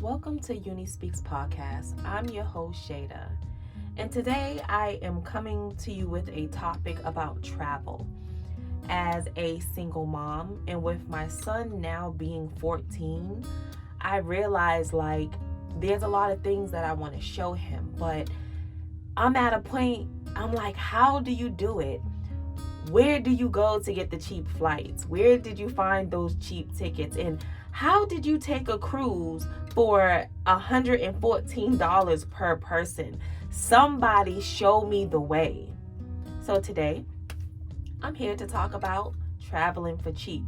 Welcome to Uni Speaks Podcast. I'm your host, Shada. And today I am coming to you with a topic about travel. As a single mom and with my son now being 14, I realized there's a lot of things that I want to show him, but I'm at a point, I'm like, how do you do it? Where do you go to get the cheap flights? Where did you find those cheap tickets? And how did you take a cruise for $114 per person? Somebody show me the way. So today, I'm here to talk about traveling for cheap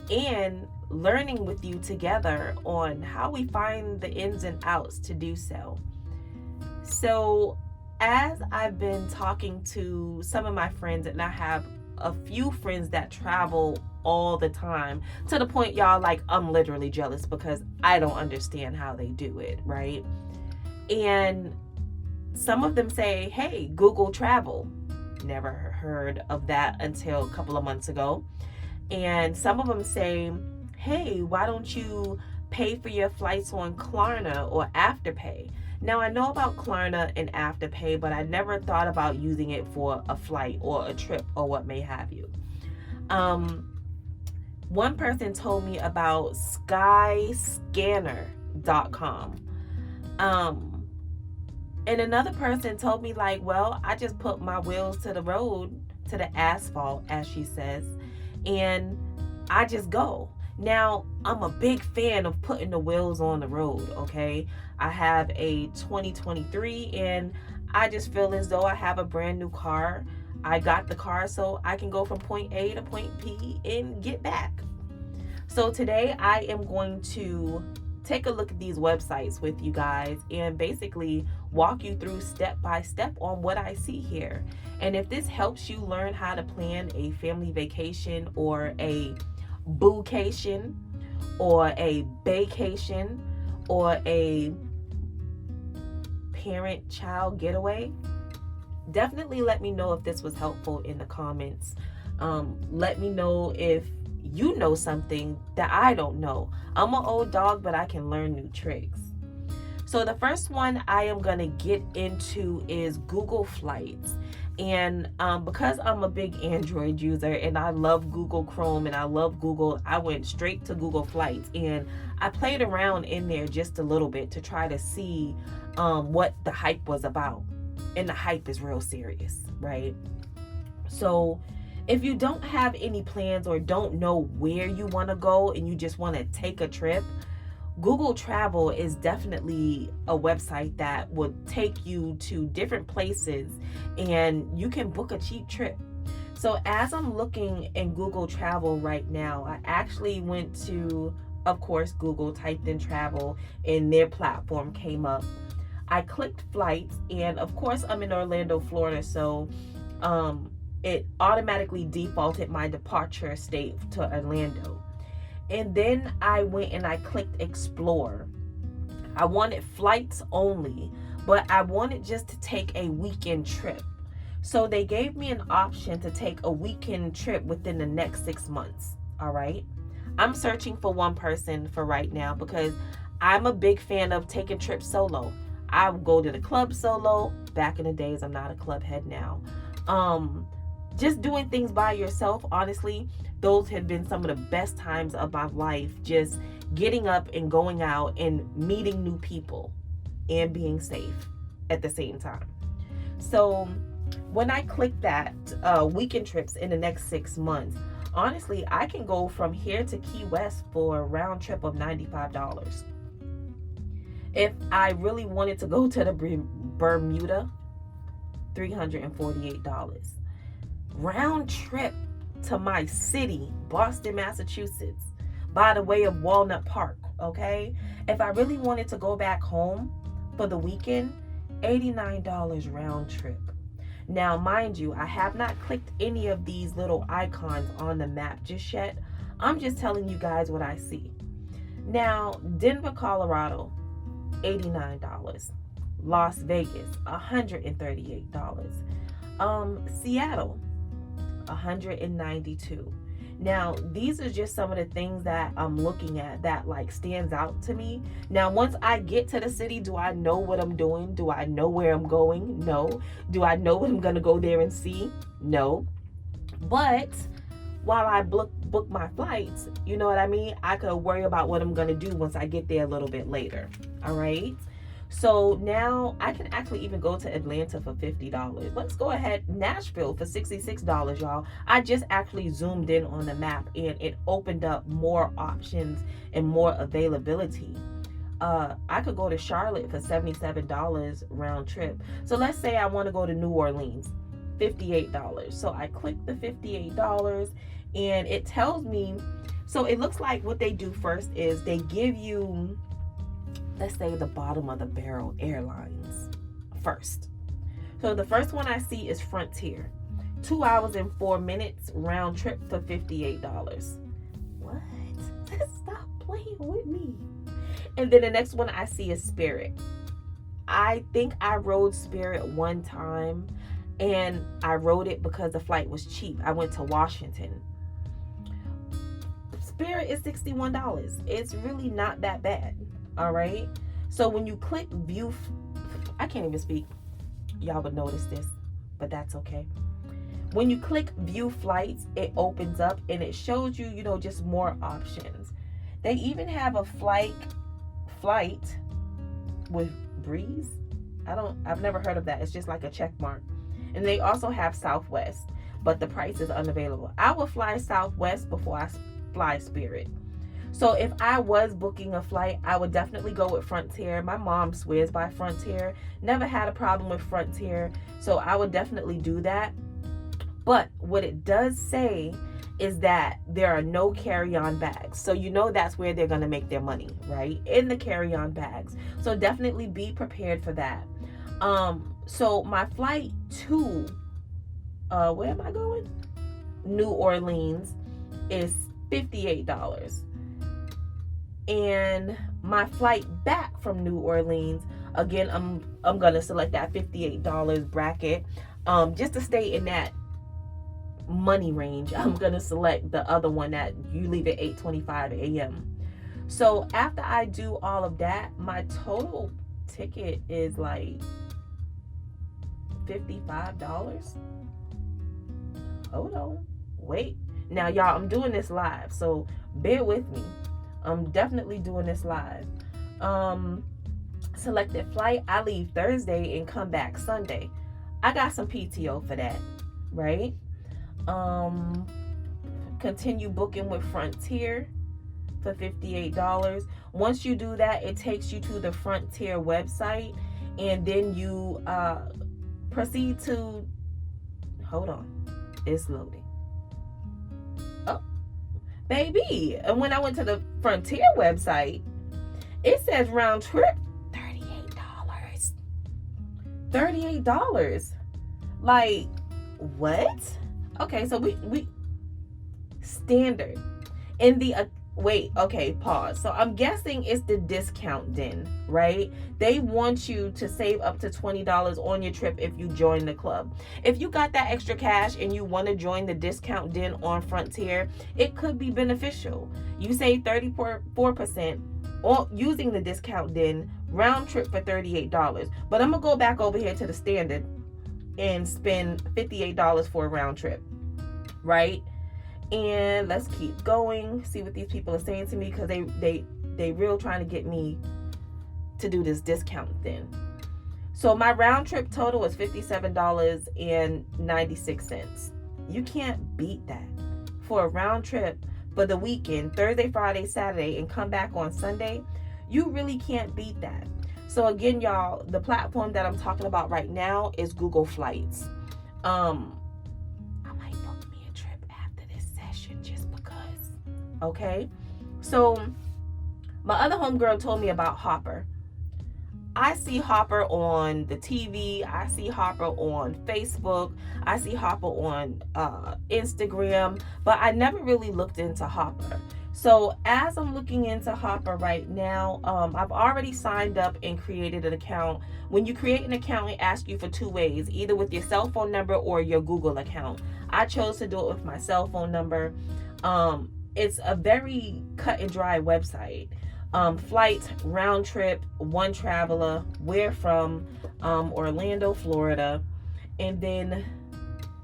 and learning with you together on how we find the ins and outs to do so. So as I've been talking to some of my friends, and I have a few friends that travel all the time, to the point, y'all, I'm literally jealous because I don't understand how they do it, right? And some of them say, hey, Google Travel. Never heard of that until a couple of months ago. And some of them say, hey, why don't you pay for your flights on Klarna or Afterpay? Now, I know about Klarna and Afterpay, but I never thought about using it for a flight or a trip or what may have you. One person told me about skyscanner.com. And another person told me I just put my wheels to the road, to the asphalt, as she says, and I just go. Now, I'm a big fan of putting the wheels on the road, okay? I have a 2023 and I just feel as though I have a brand new car. I got the car so I can go from point A to point B and get back. So today I am going to take a look at these websites with you guys and basically walk you through step by step on what I see here. And if this helps you learn how to plan a family vacation or a boocation or a vacation or a parent-child getaway, definitely let me know if this was helpful in the comments. Let me know if you know something that I don't know. I'm an old dog, but I can learn new tricks. So the first one I am going to get into is Google Flights. And because I'm a big Android user and I love Google Chrome and I love Google, I went straight to Google Flights and I played around in there just a little bit to try to see what the hype was about. And the hype is real serious, right? So if you don't have any plans or don't know where you want to go and you just want to take a trip, Google Travel is definitely a website that will take you to different places and you can book a cheap trip. So as I'm looking in Google Travel right now, I actually went to, of course, Google, typed in travel and their platform came up. I clicked flights and of course I'm in Orlando, Florida, so it automatically defaulted my departure state to Orlando. And then I went and I clicked explore. I wanted flights only, but I wanted just to take a weekend trip. So they gave me an option to take a weekend trip within the next 6 months. All right. I'm searching for one person for right now because I'm a big fan of taking trips solo. I would go to the club solo. Back in the days, I'm not a club head now. Just doing things by yourself, honestly, those have been some of the best times of my life. Just getting up and going out and meeting new people and being safe at the same time. So when I click that weekend trips in the next 6 months, honestly, I can go from here to Key West for a round trip of $95. If I really wanted to go to the Bermuda, $348. Round trip to my city, Boston, Massachusetts, by the way of Walnut Park, okay? If I really wanted to go back home for the weekend, $89 round trip. Now, mind you, I have not clicked any of these little icons on the map just yet. I'm just telling you guys what I see. Now, Denver, Colorado, $89. Las Vegas, $138. Seattle, $192. Now, these are just some of the things that I'm looking at that like stands out to me. Now, once I get to the city, do I know what I'm doing? Do I know where I'm going? No. Do I know what I'm going to go there and see? No. But while I book my flights, you know what I mean? I could worry about what I'm going to do once I get there a little bit later. All right. So now I can actually even go to Atlanta for $50. Let's go ahead. Nashville for $66, y'all. I just actually zoomed in on the map and it opened up more options and more availability. I could go to Charlotte for $77 round trip. So let's say I want to go to New Orleans, $58. So I click the $58 and it tells me, so it looks like what they do first is they give you, let's say, the bottom of the barrel airlines first. So the first one I see is Frontier. 2 hours and 4 minutes round trip for $58. What? Stop playing with me. And then the next one I see is Spirit. I think I rode Spirit one time and I rode it because the flight was cheap. I went to Washington. Spirit is $61. It's really not that bad. All right. So when you click view, I can't even speak. Y'all would notice this, but that's okay. When you click view flights, it opens up and it shows you, just more options. They even have a flight with Breeze. I've never heard of that. It's just like a check mark. And they also have Southwest, but the price is unavailable. I will fly Southwest before I fly Spirit. So if I was booking a flight, I would definitely go with Frontier. My mom swears by Frontier. Never had a problem with Frontier. So I would definitely do that. But what it does say is that there are no carry-on bags. So that's where they're going to make their money, right? In the carry-on bags. So definitely be prepared for that. So my flight to, where am I going? New Orleans is $58. And my flight back from New Orleans, again, I'm gonna select that $58 bracket. Just to stay in that money range, I'm gonna select the other one that you leave at 8:25 a.m. So after I do all of that, my total ticket is like $55. Hold on, wait. Now y'all, I'm doing this live, so bear with me. I'm definitely doing this live. Selected flight, I leave Thursday and come back Sunday. I got some PTO for that, right? Continue booking with Frontier for $58. Once you do that, it takes you to the Frontier website, and then you proceed to, hold on, it's loading. Baby, and when I went to the Frontier website, it says round trip $38. $38. Like, what? Okay, so we standard in the wait, okay, pause. So I'm guessing it's the discount den, right? They want you to save up to $20 on your trip if you join the club. If you got that extra cash and you want to join the discount den on Frontier, it could be beneficial. You save 34% or using the discount den, round trip for $38. But I'm gonna go back over here to the standard and spend $58 for a round trip, right? And let's keep going, see what these people are saying to me, because they real trying to get me to do this discount then. So my round trip total was $57.96. You can't beat that for a round trip for the weekend, Thursday, Friday, Saturday, and come back on Sunday. You really can't beat that. So again, y'all, the platform that I'm talking about right now is Google Flights. Okay, so my other homegirl told me about Hopper. I see Hopper on the TV. I see Hopper on Facebook. I see Hopper on Instagram, but I never really looked into Hopper. So as I'm looking into Hopper right now, I've already signed up and created an account. When you create an account, it asks you for two ways, either with your cell phone number or your Google account. I chose to do it with my cell phone number. It's a very cut and dry website. Flight, round trip, one traveler, where from, Orlando, Florida. And then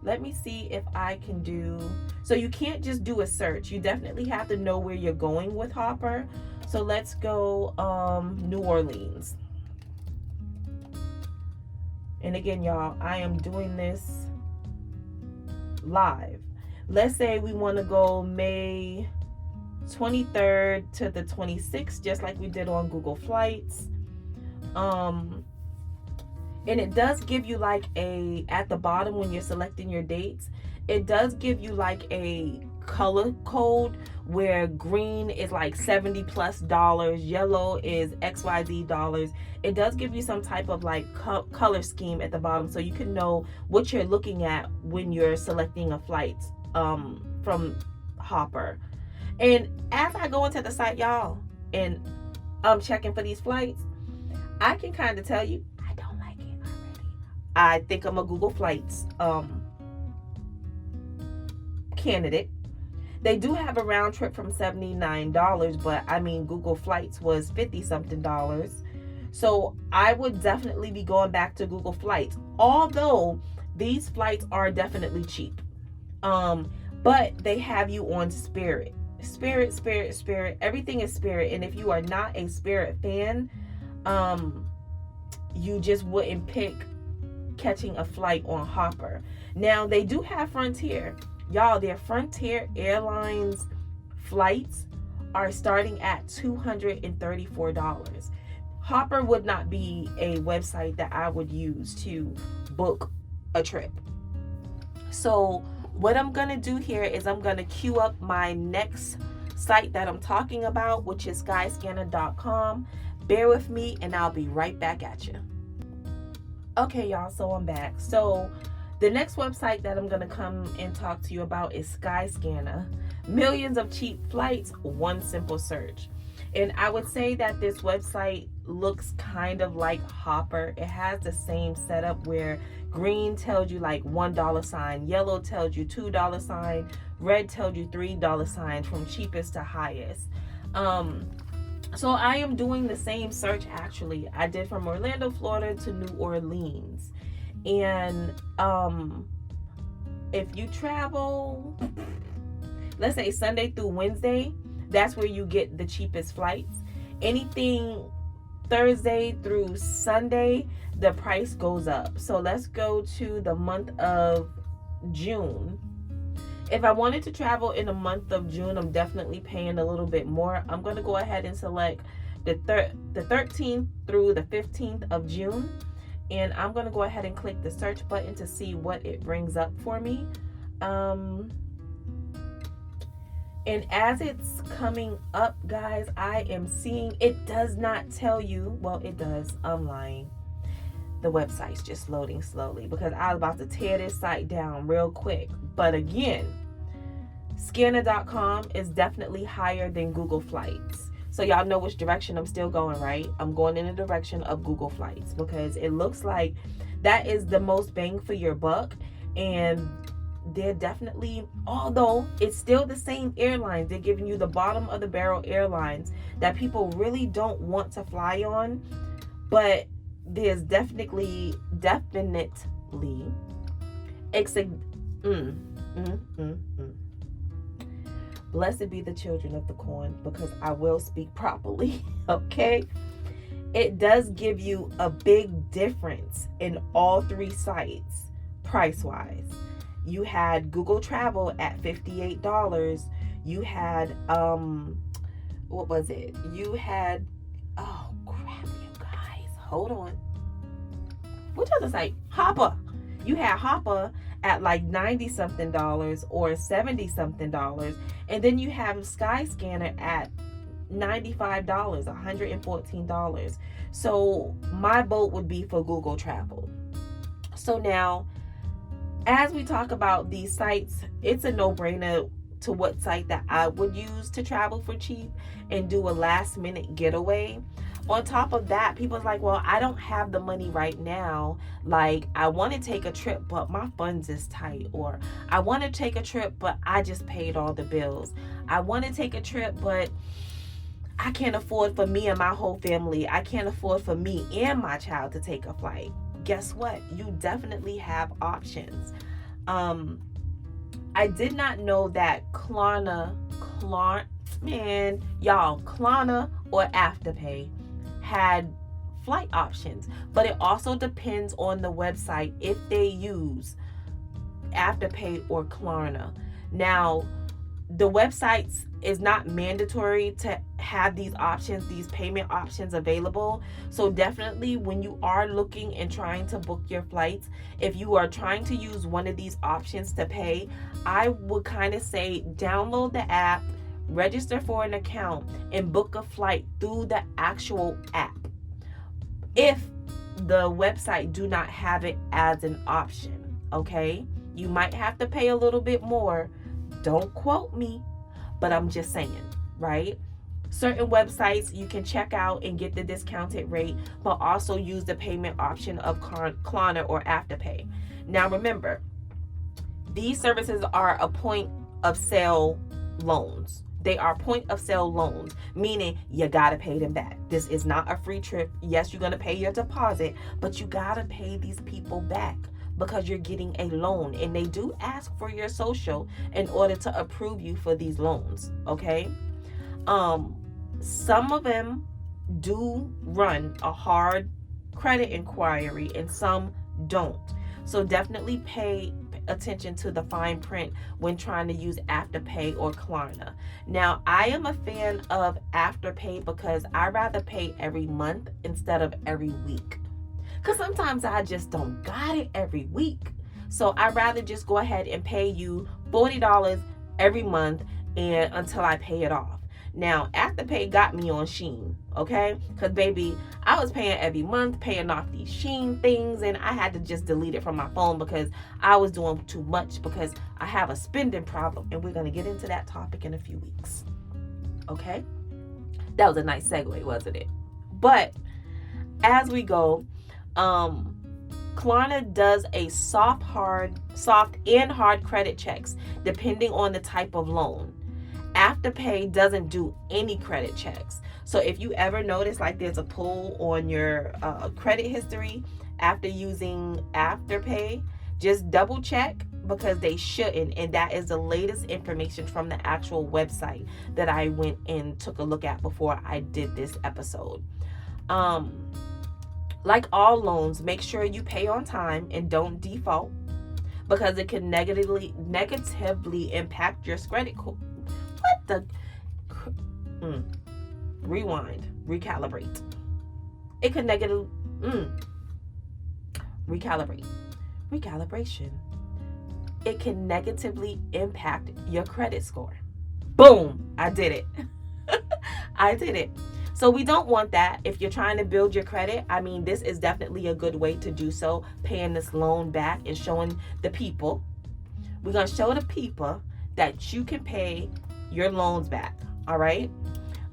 let me see if I can do, so you can't just do a search. You definitely have to know where you're going with Hopper. So let's go New Orleans. And again, y'all, I am doing this live. Let's say we want to go May 23rd to the 26th, just like we did on Google Flights. And it does give you like at the bottom when you're selecting your dates, it does give you like a color code where green is like $70+, yellow is XYZ dollars. It does give you some type of like color scheme at the bottom, so you can know what you're looking at when you're selecting a flight from Hopper. And as I go into the site, y'all, and I'm checking for these flights, I can kind of tell you I don't like it already. I think I'm a Google Flights candidate. They do have a round trip from $79, but I mean Google Flights was $50-something. So I would definitely be going back to Google Flights, although these flights are definitely cheap. But they have you on Spirit. Spirit. Everything is Spirit. And if you are not a Spirit fan, you just wouldn't pick catching a flight on Hopper. Now, they do have Frontier. Y'all, their Frontier Airlines flights are starting at $234. Hopper would not be a website that I would use to book a trip. So what I'm going to do here is I'm going to queue up my next site that I'm talking about, which is skyscanner.com. Bear with me and I'll be right back at you. Okay, y'all, so I'm back. So the next website that I'm going to come and talk to you about is Skyscanner. Millions of cheap flights, one simple search. And I would say that this website looks kind of like Hopper. It has the same setup where green tells you like $1 sign, yellow tells you $2 sign, red tells you $3 sign from cheapest to highest. So I am doing the same search actually. I did from Orlando, Florida to New Orleans. And if you travel, let's say Sunday through Wednesday, that's where you get the cheapest flights. Anything Thursday through Sunday, the price goes up. So let's go to the month of June. If I wanted to travel in the month of June, I'm definitely paying a little bit more. I'm going to go ahead and select the 13th through the 15th of June. And I'm going to go ahead and click the search button to see what it brings up for me. And as it's coming up, guys, I am seeing, it does not tell you, well, it does, I'm lying. The website's just loading slowly because I was about to tear this site down real quick. But again, scanner.com is definitely higher than Google Flights. So y'all know which direction I'm still going, right? I'm going in the direction of Google Flights because it looks like that is the most bang for your buck. And they're definitely, although it's still the same airlines, they're giving you the bottom of the barrel airlines that people really don't want to fly on. But there's definitely blessed be the children of the corn, because I will speak properly. Okay, it does give you a big difference in all three sites price wise. You had Google Travel at $58. You had what was it? You had, oh crap, you guys, hold on. Which other site? Hopper. You had Hopper at like $90-something or $70-something, and then you have Skyscanner at $95, $114. So my vote would be for Google Travel. So now, as we talk about these sites, it's a no-brainer to what site that I would use to travel for cheap and do a last-minute getaway. On top of that, people's like, well, I don't have the money right now. Like, I want to take a trip, but my funds is tight. Or I want to take a trip, but I just paid all the bills. I want to take a trip, but I can't afford for me and my whole family. I can't afford for me and my child to take a flight. Guess what? You definitely have options. I did not know that Klarna or Afterpay had flight options, but it also depends on the website if they use Afterpay or Klarna. Now, the websites is not mandatory to have these options, these payment options available. So definitely when you are looking and trying to book your flights, if you are trying to use one of these options to pay, I would kind of say download the app, register for an account, and book a flight through the actual app. If the website do not have it as an option, okay? You might have to pay a little bit more. Don't quote me, but I'm just saying, right? Certain websites you can check out and get the discounted rate, but also use the payment option of Klarna or Afterpay. Now remember, these services are a point of sale loans. They are point of sale loans, meaning you gotta pay them back. This is not a free trip. Yes, you're gonna pay your deposit, but you gotta pay these people back because you're getting a loan, and they do ask for your social in order to approve you for these loans, okay? Some of them do run a hard credit inquiry and some don't. So definitely pay attention to the fine print when trying to use Afterpay or Klarna. Now, I am a fan of Afterpay because I rather pay every month instead of every week. Because sometimes I just don't got it every week. So I'd rather just go ahead and pay you $40 every month and until I pay it off. Now, Afterpay got me on Shein, okay? Because, baby, I was paying every month, paying off these Shein things, and I had to just delete it from my phone because I was doing too much because I have a spending problem, and we're going to get into that topic in a few weeks, okay? That was a nice segue, wasn't it? But as we go, Klarna does a soft and hard credit checks depending on the type of loan. Afterpay doesn't do any credit checks. So if you ever notice like there's a pull on your credit history after using Afterpay, just double check because they shouldn't. And that is the latest information from the actual website that I went and took a look at before I did this episode. Like all loans, make sure you pay on time and don't default because it can negatively impact your credit score. Recalibrate. It can recalibration. It can negatively impact your credit score. Boom, I did it. I did it. So we don't want that. If you're trying to build your credit, I mean, this is definitely a good way to do so, paying this loan back and showing the people. We're going to show the people that you can pay your loans back, all right?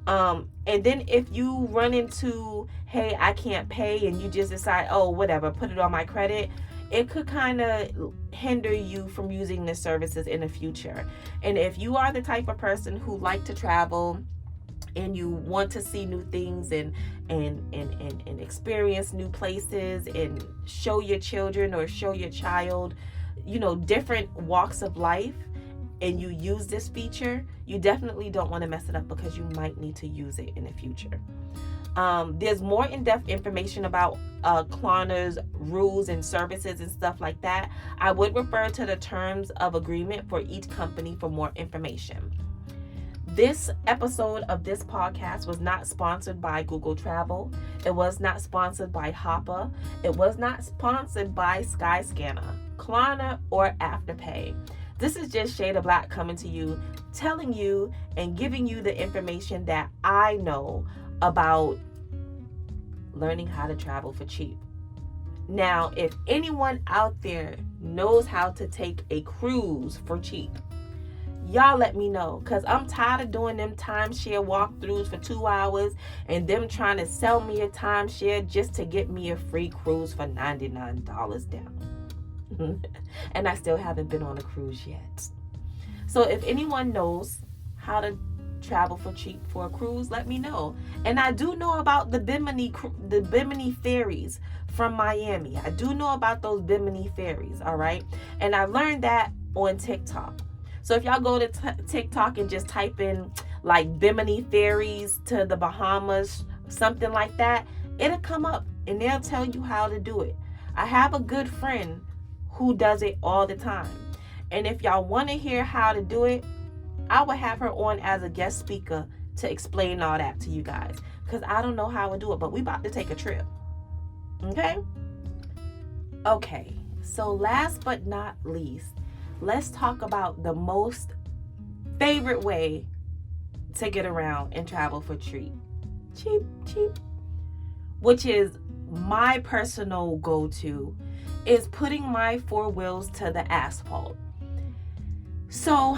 And then if you run into, hey, I can't pay, and you just decide, oh, whatever, put it on my credit, it could kind of hinder you from using the services in the future. And if you are the type of person who like to travel and you want to see new things and experience new places and show your children or show your child, different walks of life, and you use this feature, you definitely don't want to mess it up because you might need to use it in the future. There's more in-depth information about Klarna's rules and services and stuff like that. I would refer to the terms of agreement for each company for more information. This episode of this podcast was not sponsored by Google Travel. It was not sponsored by Hopper. It was not sponsored by Skyscanner, Klarna, or Afterpay. This is just Shade of Black coming to you, telling you and giving you the information that I know about learning how to travel for cheap. Now, if anyone out there knows how to take a cruise for cheap, y'all let me know, because I'm tired of doing them timeshare walkthroughs for 2 hours and them trying to sell me a timeshare just to get me a free cruise for $99 down. And I still haven't been on a cruise yet. So if anyone knows how to travel for cheap for a cruise, let me know. And I do know about the Bimini ferries from Miami. I do know about those Bimini ferries, all right? And I learned that on TikTok. So if y'all go to TikTok and just type in like Bimini ferries to the Bahamas, something like that, it'll come up and they'll tell you how to do it. I have a good friend who does it all the time. And if y'all want to hear how to do it, I will have her on as a guest speaker to explain all that to you guys, because I don't know how to do it, but we about to take a trip. Okay, so last but not least, let's talk about the most favorite way to get around and travel for cheap, which is my personal go-to, is putting my 4 wheels to the asphalt. So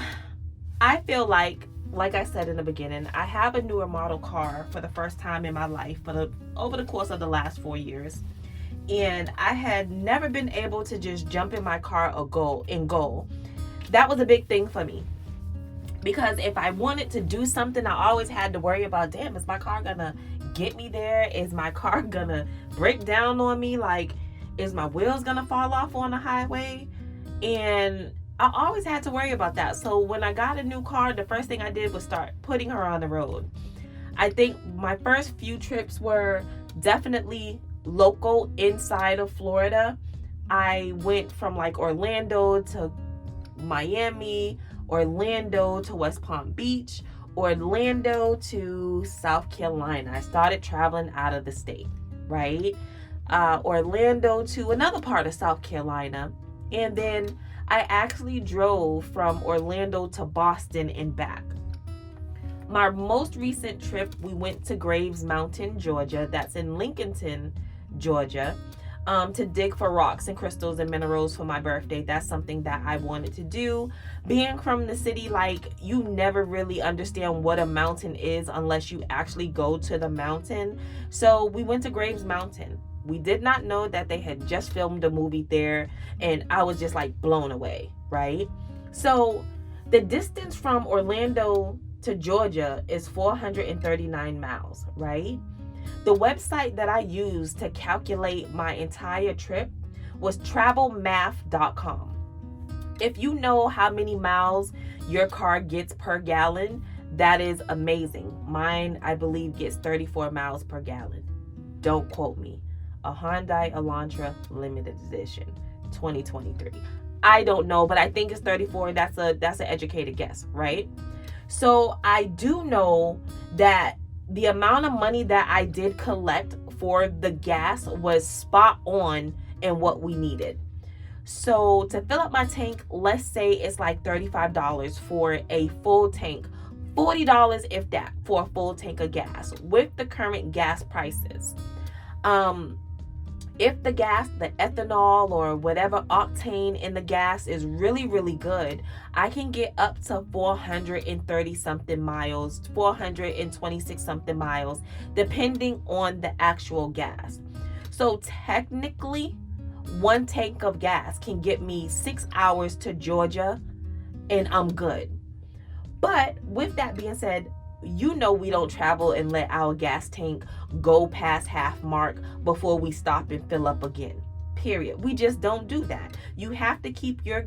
I feel like I said in the beginning, I have a newer model car for the first time in my life over the course of the last 4 years. And I had never been able to just jump in my car and go. That was a big thing for me. Because if I wanted to do something, I always had to worry about, damn, is my car gonna get me there? Is my car gonna break down on me? Like, is my wheels gonna fall off on the highway? And I always had to worry about that. So when I got a new car, the first thing I did was start putting her on the road. I think my first few trips were definitely local inside of Florida. I went from like Orlando to Miami, Orlando to West Palm Beach, Orlando to South Carolina. I started traveling out of the state, right? Orlando to another part of South Carolina. And then I actually drove from Orlando to Boston and back. My most recent trip, we went to Graves Mountain, Georgia. That's in Lincolnton, Georgia, to dig for rocks and crystals and minerals for my birthday. That's something that I wanted to do. Being from the city, like, you never really understand what a mountain is unless you actually go to the mountain. So we went to Graves Mountain. We did not know that they had just filmed a movie there, and I was just like blown away, right? So the distance from Orlando to Georgia is 439 miles, right? The website that I used to calculate my entire trip was travelmath.com. If you know how many miles your car gets per gallon, that is amazing. Mine, I believe, gets 34 miles per gallon. Don't quote me. A Hyundai Elantra limited edition 2023. I don't know, but I think it's 34. That's an educated guess, right? So I do know that the amount of money that I did collect for the gas was spot on in what we needed. So to fill up my tank, let's say it's like $35 for a full tank, $40 if that for a full tank of gas with the current gas prices. If the gas, the ethanol or whatever octane in the gas is really, really good, I can get up to 430 something miles, 426 something miles, depending on the actual gas. So technically, one tank of gas can get me 6 hours to Georgia and I'm good. But with that being said, you know we don't travel and let our gas tank go past half mark before we stop and fill up again. Period. We just don't do that. You have to keep your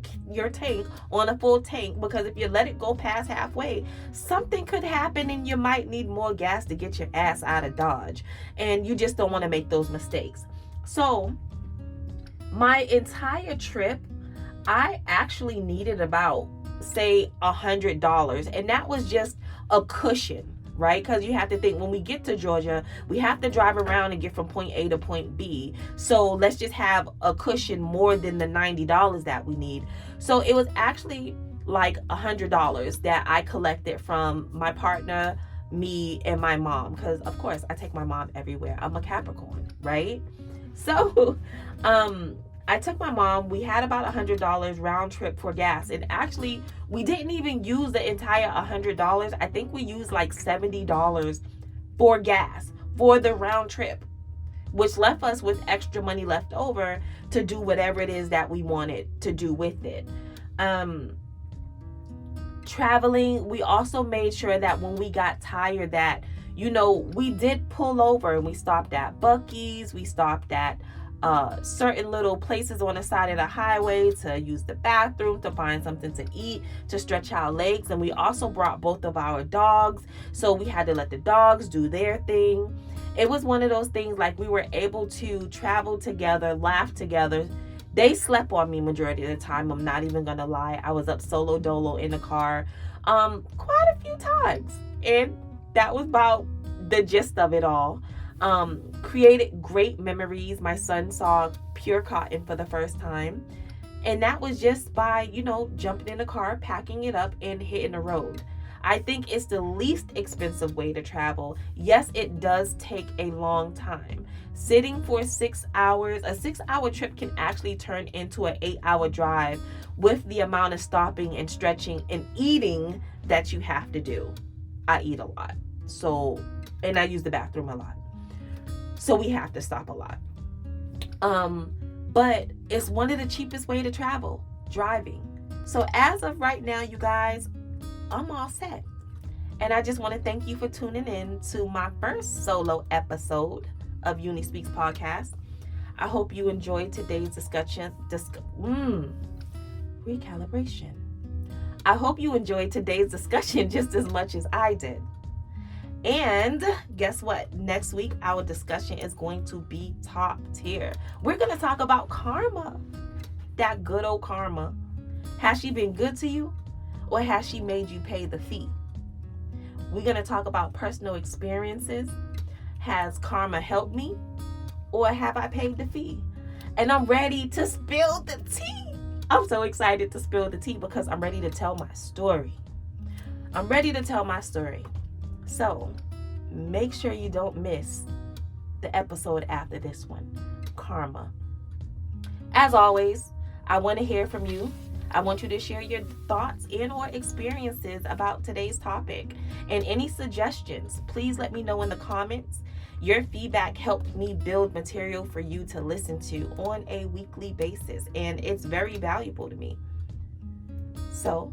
tank on a full tank, because if you let it go past halfway, something could happen and you might need more gas to get your ass out of Dodge. And you just don't want to make those mistakes. So my entire trip, I actually needed about, say, $100, and that was just a cushion, right? Because you have to think, when we get to Georgia, we have to drive around and get from point A to point B. So let's just have a cushion more than the $90 that we need. So it was actually like $100 that I collected from my partner, me, and my mom, because of course I take my mom everywhere. I'm a Capricorn, right? So I took my mom. We had about $100 round trip for gas. And actually, we didn't even use the entire $100. I think we used like $70 for gas for the round trip, which left us with extra money left over to do whatever it is that we wanted to do with it. Traveling, we also made sure that when we got tired that, we did pull over and we stopped at Buc-ee's, we stopped at certain little places on the side of the highway to use the bathroom, to find something to eat, to stretch our legs. And we also brought both of our dogs, so we had to let the dogs do their thing. It was one of those things, like, we were able to travel together, laugh together. They slept on me majority of the time. I'm not even gonna lie. I was up solo dolo in the car quite a few times, and that was about the gist of it all. Created great memories. My son saw pure cotton for the first time, and that was just by jumping in the car, packing it up, and hitting the road. I think it's the least expensive way to travel. Yes, it does take a long time. Sitting for 6 hours, a 6-hour trip can actually turn into an 8-hour drive with the amount of stopping and stretching and eating that you have to do. I eat a lot, and I use the bathroom a lot, so we have to stop a lot. But it's one of the cheapest way to travel, driving. So as of right now, you guys, I'm all set. And I just want to thank you for tuning in to my first solo episode of Uni Speaks podcast. I hope you enjoyed today's discussion. Recalibration. I hope you enjoyed today's discussion just as much as I did. And guess what? Next week, our discussion is going to be top tier. We're going to talk about karma. That good old karma. Has she been good to you, or has she made you pay the fee? We're going to talk about personal experiences. Has karma helped me, or have I paid the fee? And I'm ready to spill the tea. I'm so excited to spill the tea because I'm ready to tell my story. So make sure you don't miss the episode after this one, karma. As always, I want to hear from you. I want you to share your thoughts and or experiences about today's topic, and any suggestions. Please let me know in the comments. Your feedback helped me build material for you to listen to on a weekly basis, and it's very valuable to me. So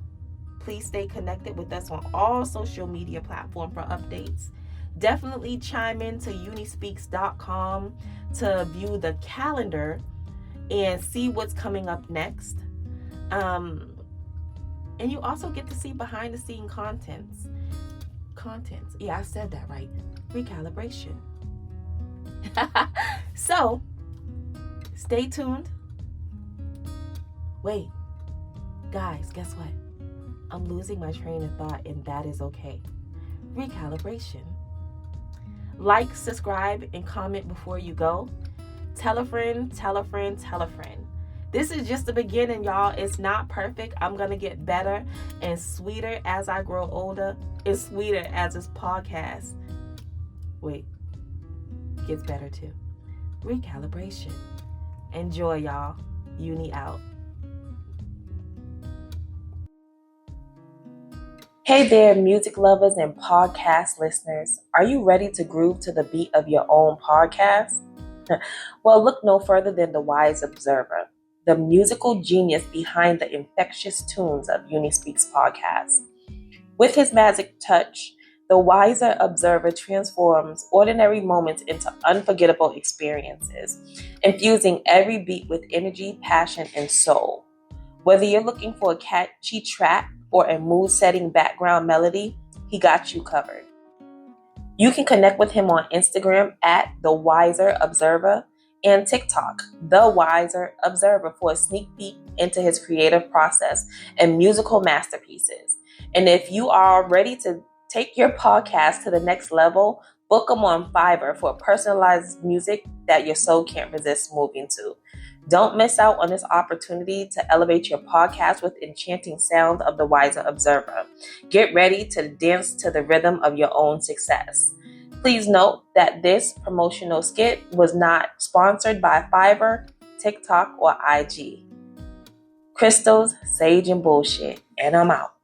please stay connected with us on all social media platforms for updates. Definitely chime in to unispeaks.com to view the calendar and see what's coming up next. And you also get to see behind the scene contents. Yeah, I said that right. Recalibration. So stay tuned. Wait, guys, guess what? I'm losing my train of thought, and that is okay. Recalibration. Like, subscribe, and comment before you go. Tell a friend, tell a friend, tell a friend. This is just the beginning, y'all. It's not perfect. I'm going to get better and sweeter as I grow older, and sweeter as this podcast gets better too. Recalibration. Enjoy, y'all. Uni out. Hey there, music lovers and podcast listeners. Are you ready to groove to the beat of your own podcast? Well, look no further than the Wise Observer, the musical genius behind the infectious tunes of Uni Speaks podcast. With his magic touch, the Wiser Observer transforms ordinary moments into unforgettable experiences, infusing every beat with energy, passion, and soul. Whether you're looking for a catchy track or a mood-setting background melody, he got you covered. You can connect with him on Instagram at The Wiser Observer and TikTok, The Wiser Observer, for a sneak peek into his creative process and musical masterpieces. And if you are ready to take your podcast to the next level, book him on Fiverr for personalized music that your soul can't resist moving to. Don't miss out on this opportunity to elevate your podcast with enchanting sounds of The Wiser Observer. Get ready to dance to the rhythm of your own success. Please note that this promotional skit was not sponsored by Fiverr TikTok, or IG. Crystals, Sage, and Bullshit, and I'm out.